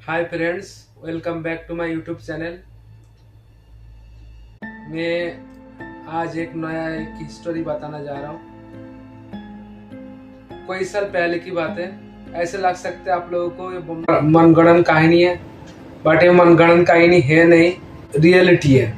Hi friends, welcome back to my YouTube channel. मैं आज एक नया स्टोरी बताना जा रहा हूँ। कोई साल पहले की बात है। ऐसे लग सकते हैं आप लोगों को ये मनगढ़ंत कहानी है, बट ये मनगढ़ंत कहानी है नहीं, रियलिटी है।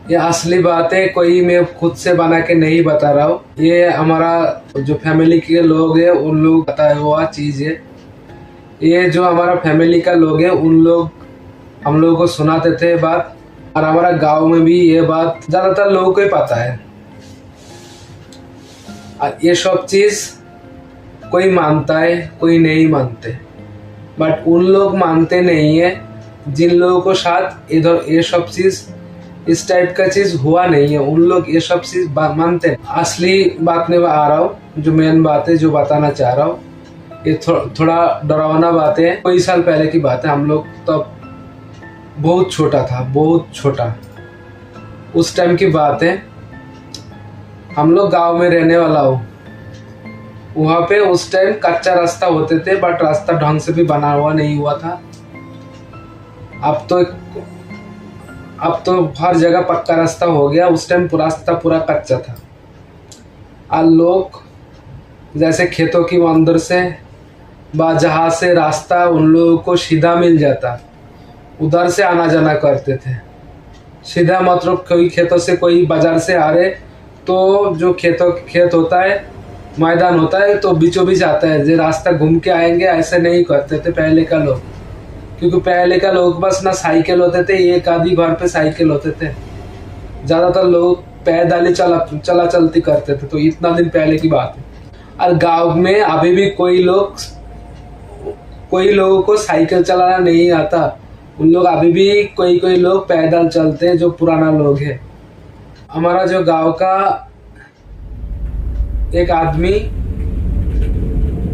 ये असली बात है, कोई मैं खुद से बना के नहीं बता रहा हूँ। ये हमारा जो फैमिली के लोग हैं उन लोग बताया हुआ चीज है। ये जो हमारा फैमिली का लोग है उन लोग हम लोगों को सुनाते थे बात, और हमारा गांव में भी ये बात ज्यादातर लोगों को ही पता है। और ये सब चीज कोई मानता है, कोई नहीं मानते, बट उन लोग मानते नहीं है जिन लोगों को साथ इधर ये सब चीज इस टाइप का चीज हुआ नहीं है। उन लोग ये सब चीज मानते हैं। असली बात में आ रहा हूँ, जो मेन बात है जो बताना चाह रहा हूँ। ये थोड़ा डरावना बात है। कई साल पहले की बात है। हम लोग तब बहुत छोटा था, बहुत छोटा उस टाइम की बात है। हम लोग गांव में रहने वाला हो। वहां पे उस टाइम कच्चा रास्ता होते थे, बट रास्ता ढंग से भी बना हुआ नहीं हुआ था। अब तो हर जगह पक्का रास्ता हो गया। उस टाइम रास्ता पूरा कच्चा था। और लोग जैसे खेतों की अंदर से जहाँ से रास्ता उन लोगों को सीधा मिल जाता, उधर से आना जाना करते थे। सीधा मतलब कोई खेतों से कोई बाजार से आ रहे तो जो खेत होता है, मैदान होता है, तो बीचों बीच आता है। जो रास्ता घूम के आएंगे ऐसे नहीं करते थे पहले का लोग, क्योंकि पहले का लोग बस ना साइकिल होते थे, एक आधी घर पे साइकिल होते थे। ज्यादातर लोग पैदल ही चला चलती करते थे। तो इतना दिन पहले की बात है। और गांव में अभी भी कोई लोगों को साइकिल चलाना नहीं आता। उन लोग अभी भी कोई लोग पैदल चलते हैं, जो पुराना लोग है। हमारा जो गांव का एक आदमी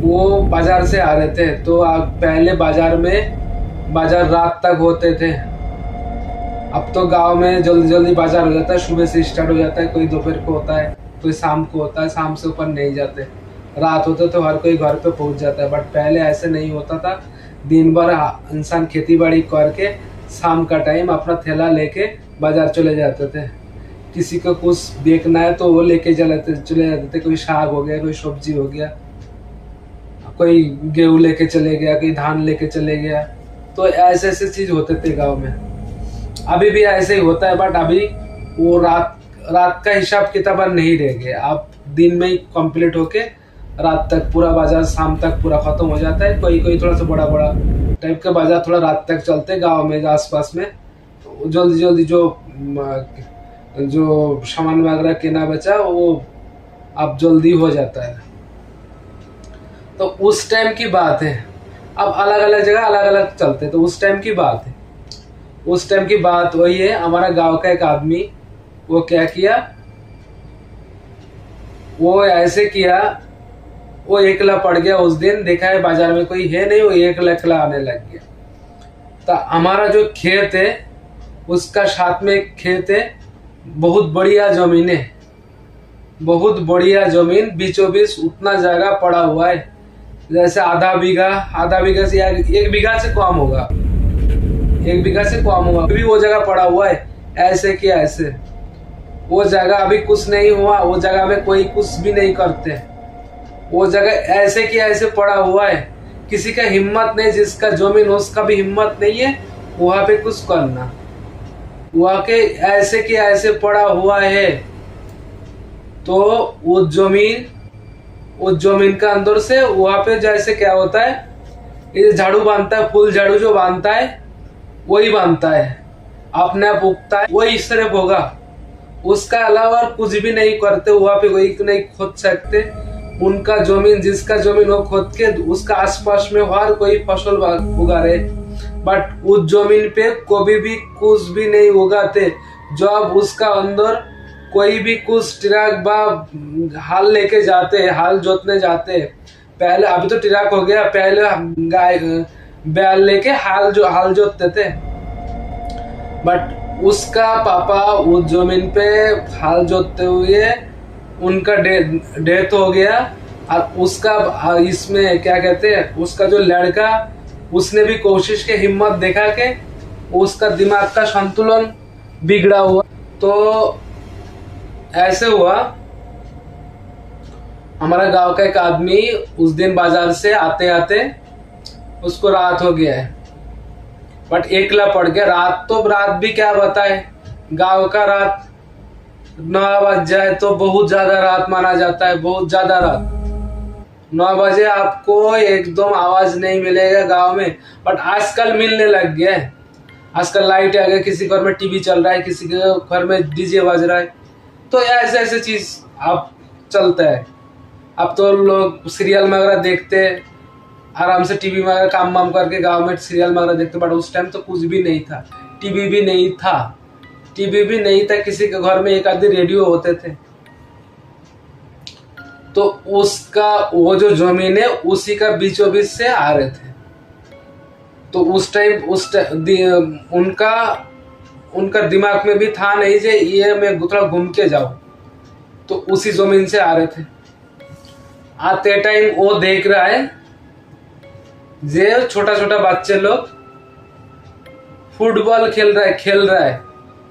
वो बाजार से आ रहे थे। तो पहले बाजार रात तक होते थे। अब तो गांव में जल्दी जल्दी बाजार हो जाता है। सुबह से स्टार्ट हो जाता है, कोई दोपहर को होता है, कोई शाम को होता है। शाम से ऊपर नहीं जाते। रात होते तो हर कोई घर पे पहुंच जाता है। बट पहले ऐसे नहीं होता था। दिन भर इंसान खेती बाड़ी करके शाम का टाइम अपना थैला लेके बाजार चले जाते थे। किसी को कुछ देखना है तो वो लेके चले जाते थे। कोई साग हो गया, कोई सब्जी हो गया, कोई गेहूं लेके चले गया, कोई धान लेके चले गया। तो ऐसे ऐसे चीज होते थे गाँव में। अभी भी ऐसे ही होता है, बट अभी वो रात का हिसाब किताब नहीं रह गया। अब दिन में ही कंप्लीट होके रात तक पूरा बाजार, शाम तक पूरा खत्म हो जाता है। कोई थोड़ा सा बड़ा टाइप का बाजार थोड़ा रात तक चलते गांव में आसपास में। जल्दी जल्दी जो सामान वगैरह केना बचा वो अब जल्दी हो जाता है। तो उस टाइम की बात है। अब अलग अलग जगह अलग अलग चलते। तो उस टाइम की बात है। उस टाइम की बात वही है। हमारा गांव का एक आदमी वो क्या किया, वो ऐसे किया, वो एकला पड़ गया। उस दिन देखा है बाजार में कोई है नहीं, वो एकला आने लग गया। तो हमारा जो खेत है उसका साथ में एक खेत है, बहुत बढ़िया जमीन है, बहुत बढ़िया जमीन। बीचों बीच उतना जगह पड़ा हुआ है, जैसे आधा बीघा से 1 बीघा से कम होगा, 1 बीघा से कम होगा। अभी वो जगह पड़ा हुआ है। ऐसे कि ऐसे वो जगह अभी कुछ नहीं हुआ। वो जगह में कोई कुछ भी नहीं करते। वो जगह ऐसे कि ऐसे पड़ा हुआ है। किसी का हिम्मत नहीं, जिसका जमीन हो उसका भी हिम्मत नहीं है वहां पे कुछ करना। वहां के ऐसे कि ऐसे पड़ा हुआ है। तो वो जमीन का अंदर से वहां पे जैसे क्या होता है, ये झाड़ू बांधता है, फूल झाड़ू जो बांधता है वही बांधता है, अपने आप उगता है, वही सिर्फ होगा। उसका अलावा कुछ भी नहीं करते। वहां पे वही नहीं खोद सकते। उनका जमीन, जिसका जमीन हो खोद के उसका आसपास में हर कोई फसल उगा रहे, बट उस जमीन पे कभी भी कुछ भी नहीं उगाते। जब उसका अंदर कोई भी कुछ ट्रक हाल लेके जाते, हाल जोतने जाते। पहले, अभी तो ट्रक हो गया, पहले गाय बैल लेके हाल जोतते थे। बट उसका पापा उस जमीन पे हाल जोतते हुए उनका डेथ हो गया। और उसका इसमें क्या कहते हैं, उसका जो लड़का उसने भी कोशिश के हिम्मत दिखा के उसका दिमाग का संतुलन बिगड़ा हुआ। तो ऐसे हुआ, हमारा गांव का एक आदमी उस दिन बाजार से आते आते उसको रात हो गया है, बट एकला पड़ गया। रात तो रात भी क्या बताए, गांव का रात 9 बज जाए तो बहुत ज्यादा रात माना जाता है, बहुत ज्यादा रात। 9 बजे आपको एकदम आवाज नहीं मिलेगा गांव में, बट आजकल मिलने लग गया है। आजकल लाइट आ गया, किसी घर में टीवी चल रहा है, किसी के घर में डीजे बज रहा है, तो ऐसे ऐसे चीज अब चलता है। अब तो लोग सीरियल वगैरह देखते, आराम से टीवी में काम वाम करके गांव में सीरियल वगैरह देखते, बट उस टाइम तो कुछ भी नहीं था, टीवी भी नहीं था, किसी के घर में एक आधे रेडियो होते थे। तो उसका वो जो जमीन है उसी का बीचों बीच से आ रहे थे। तो उस टाइम उनका दिमाग में भी था नहीं जे ये मैं थोड़ा घूम के जाऊं, तो उसी जमीन से आ रहे थे। आते टाइम वो देख रहा है जे छोटा छोटा बच्चे लोग फुटबॉल खेल रहा है।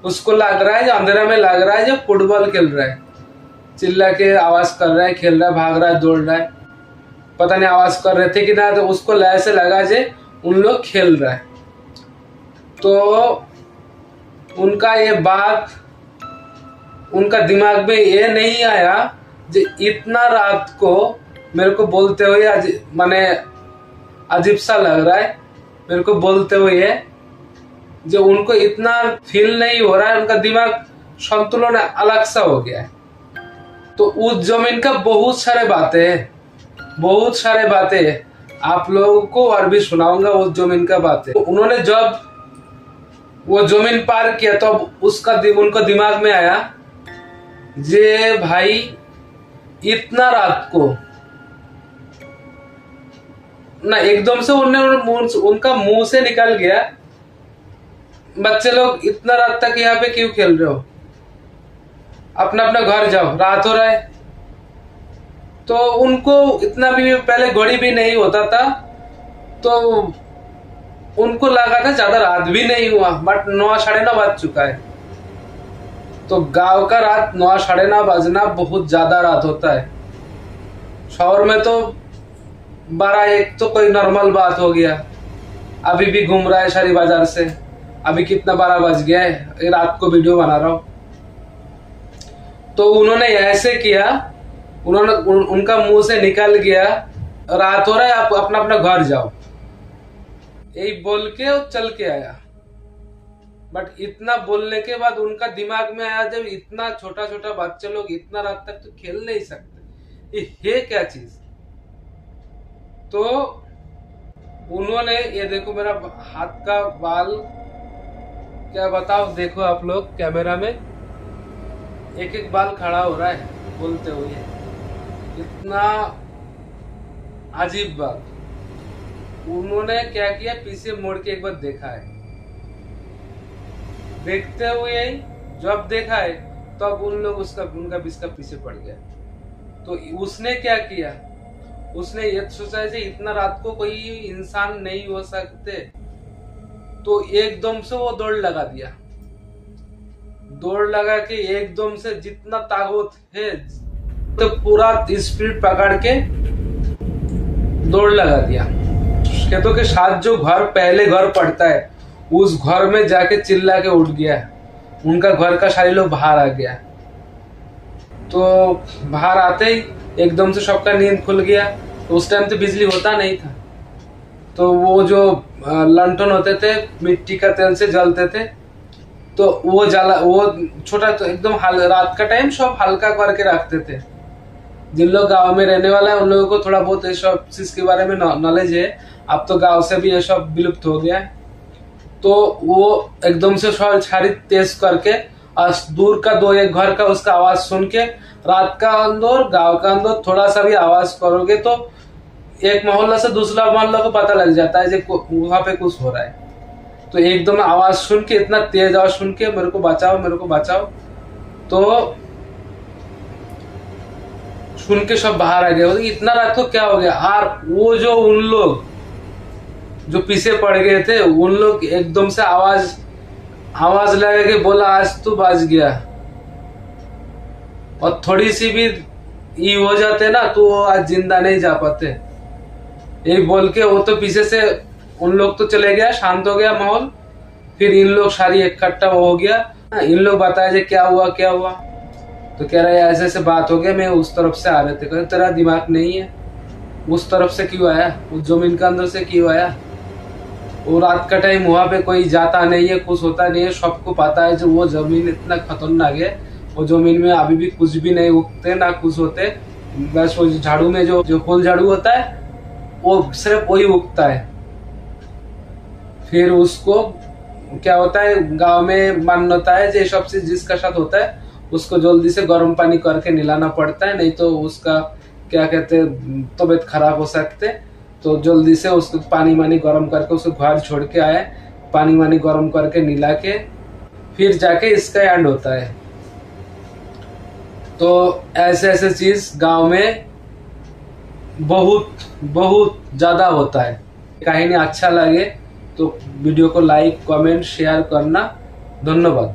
उसको लग रहा है जो अंधेरा में लग रहा है जो फुटबॉल खेल रहा है, चिल्ला के आवाज कर रहा है, खेल रहा है, भाग रहा है, दौड़ रहा है, पता नहीं आवाज कर रहे थे कि ना। तो उसको ऐसे लगा जे उन लोग खेल रहा है। तो उनका ये बात उनका दिमाग में ये नहीं आया जे इतना रात को मेरे को बोलते हुए माने अजीब सा लग रहा है मेरे को बोलते हुए, जो उनको इतना फील नहीं हो रहा है, उनका दिमाग संतुलन अलग सा हो गया है। तो उस जमीन का बहुत सारे बातें हैं, आप लोगों को और भी सुनाऊंगा उस जमीन का बातें। तो उन्होंने जब वो जमीन पार किया तो उनको दिमाग में आया जे भाई इतना रात को ना, एकदम से उनका मुंह से निकल गया, बच्चे लोग इतना रात तक यहाँ पे क्यों खेल रहे हो, अपना अपना घर जाओ, रात हो रहा है। तो उनको इतना भी पहले घड़ी भी नहीं होता था, तो उनको लगा था ज्यादा रात भी नहीं हुआ, बट 9 साढ़े 9 बज चुका है। तो गांव का रात 9 साढ़े 9 बजना बहुत ज्यादा रात होता है। शहर में तो 12-1 तो कोई नॉर्मल बात हो गया। अभी भी घूम रहा है शहरी बाजार से, अभी कितना 12 बज गया है, रात को वीडियो बना रहा हूं। तो उन्होंने ऐसे किया, उनका मुंह से निकल गया रात हो रहा है, आप अपना अपना घर जाओ, यही बोल के वो चल के आया। बट इतना बोलने के बाद उनका दिमाग में आया जब इतना छोटा छोटा बच्चे लोग इतना रात तक तो खेल नहीं सकते, ये है क्या चीज। तो उन्होंने ये देखो मेरा हाथ का बाल, क्या बताओ, देखो आप लोग कैमरा में एक एक बाल खड़ा हो रहा है बोलते हुए, इतना अजीब बात। उन्होंने क्या किया, पीछे मुड़ के एक बार देखा है, देखते हुए जब देखा है तब उनका बिस्का पीछे पड़ गया। तो उसने क्या किया, उसने ये सोचा कि इतना रात को कोई इंसान नहीं हो सकते, तो एकदम से वो दौड़ लगा दिया। दौड़ लगा के एकदम से जितना ताकत है तो पूरा स्पीड पकड़ के दौड़ लगा दिया। खेतों के साथ जो पहले घर पड़ता है उस घर में जाके चिल्ला के उठ गया, उनका घर का सारे लोग बाहर आ गया। तो बाहर आते ही एकदम से सबका नींद खुल गया। तो उस टाइम तो बिजली होता नहीं था, तो वो जो लंठन होते थे मिट्टी का तेल से जलते थे, तो वो छोटा तो एकदम रात का टाइम सब हल्का करके रखते थे। जिन लोग गांव में रहने वाला है उन लोगों को थोड़ा बहुत ये सब चीज के बारे में नॉलेज है। अब तो गांव से भी ये सब विलुप्त हो गया है। तो वो एकदम से सारी तेज करके दूर का 2-1 घर का उसका आवाज सुन के रात का अंदर गांव का अंदर थोड़ा सा भी आवाज करोगे तो एक मोहल्ला से दूसरा मोहल्ला को पता लग जाता है कि वहां पे कुछ हो रहा है। तो एकदम आवाज सुन के, इतना तेज आवाज सुन के, मेरे को बचाओ, तो सुन के सब बाहर आ गए। इतना रात को क्या हो गया। और वो जो उन लोग जो पीछे पड़ गए थे उन लोग एकदम से आवाज लगा के बोला आज तू बच गया। और थोड़ी सी भी ये हो जाते ना तो वो आज जिंदा नहीं जा पाते। यही बोल के वो तो पीछे से उन लोग तो चले गया, शांत हो गया माहौल। फिर इन लोग सारी इकट्ठा हो गया। इन लोग बताया जे क्या हुआ क्या हुआ, तो कह रहा है ऐसे ऐसे बात हो गया, मैं उस तरफ से आ रहे थे। कहते तेरा दिमाग नहीं है, उस तरफ से क्यों आया, उस जमीन के अंदर से क्यों आया? वो रात का टाइम वहां पे कोई जाता नहीं है, कुछ होता नहीं है। सबको पता है जो वो जमीन इतना खतरनाक है, वो जमीन में अभी भी कुछ भी नहीं उगते ना कुछ होते। बस वो झाड़ू में जो फूल झाड़ू होता है वो सिर्फ वही उगता है। फिर उसको क्या होता है, गांव में मान्यता है जो सबसे जिसका साथ होता है उसको जल्दी से गर्म पानी करके नहलाना पड़ता है, नहीं तो उसका क्या कहते हैं तबीयत खराब हो सकते। तो जल्दी से उसको पानी वानी गर्म करके उसको घर छोड़ के आए, पानी वानी गर्म करके नहला के फिर जाके इसका एंड होता है। तो ऐसे ऐसे चीज गांव में बहुत बहुत ज्यादा होता है। कहानी अच्छा लगे तो वीडियो को लाइक कमेंट शेयर करना। धन्यवाद।